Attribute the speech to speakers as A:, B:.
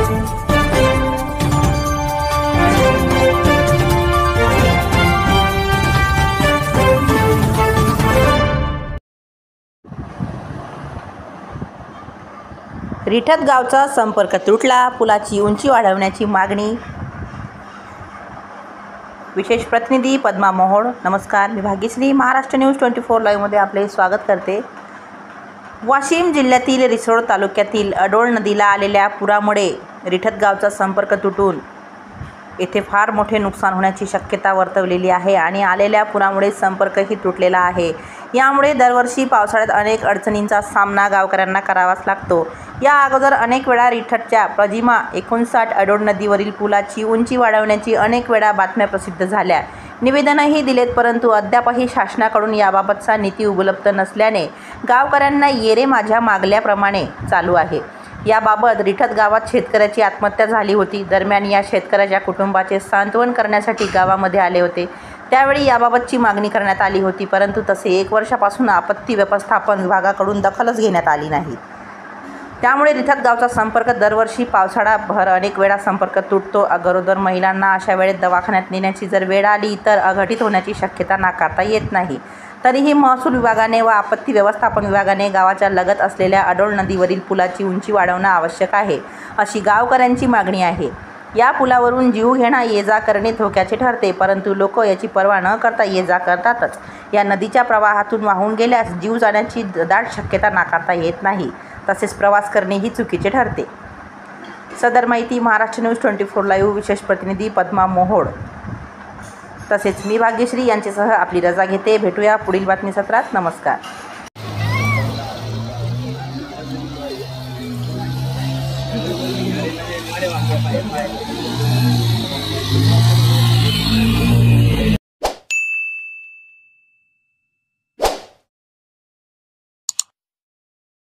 A: रिठत गावचा संपर्क तुटला, पुलाची उंची वाढवण्याची मागणी। विशेष प्रतिनिधी पद्मा मोहोळ। नमस्कार, मी भाग्यश्री महाराष्ट्र न्यूज 24 लाईव्ह मध्ये आपले स्वागत करते। वाशिम जिल्ह्यातील रिसोड तालुक्यातील अडोळ नदीला आलेल्या पुरामुळे रिठत गावचा संपर्क तुटून येथे फार मोठे नुकसान होण्याची शक्यता वर्तवलेली आहे आणि आलेल्या पुरामुळे संपर्कही तुटलेला आहे। यामुळे दरवर्षी पावसाळ्यात अनेक अडचणींचा सामना गावकऱ्यांना करावाच लागतो। या अगोदर अनेक वेळा रिठतच्या प्रजिमा 59 अडोळ नदीवरील पुलाची उंची वाढवण्याची अनेक वेळा बातम्या प्रसिद्ध झाल्या, निवेदनही दिलेत, परंतु अद्यापही शासनाकडून याबाबतचा निधी उपलब्ध नसल्याने गावकऱ्यांना येरे माझ्या मागल्याप्रमाणे चालू आहे। याबाबत रिठत गावात शेतकऱ्याची आत्महत्या झाली होती। दरम्यान या शेतकऱ्याच्या कुटुंबाचे सांत्वन करण्यासाठी गावामध्ये आले होते। त्यावेळी याबाबतची मागणी करण्यात आली होती, परंतु तसे 1 वर्षापासून आपत्ती व्यवस्थापन विभागाकडून दखलच घेण्यात आली नाही। त्यामुळे रिठत गावचा संपर्क दरवर्षी पावसाळाभर अनेक वेळा संपर्क तुटतो। गरोदर महिलांना अशा वेळेत दवाखान्यात नेण्याची जर वेळ आली तर अघटित होण्याची शक्यता नाकारता येत नाही। तरीही महसूल विभागाने व आपत्ती व्यवस्थापन विभागाने गावाच्या लगत असलेल्या अडोळ नदीवरील पुलाची उंची वाढवणं आवश्यक आहे, अशी गावकऱ्यांची मागणी आहे। या पुलावरून जीव घेणा ये जा करणे धोक्याचे ठरते, परंतु लोक याची पर्वा न करता ये जा करतातच। या नदीच्या प्रवाहातून वाहून गेल्यास जीव जाण्याची दाट शक्यता नाकारता येत नाही, तसेच प्रवास करणेही चुकीचे ठरते। सदर माहिती महाराष्ट्र न्यूज 24 लाईव्ह विशेष प्रतिनिधी पद्मा मोहोळ तसेच मी भाग्यश्री यांच्यासह आपली रजा घेते। भेटूया पुढील बातमी सत्रात। नमस्कार।
B: Bye.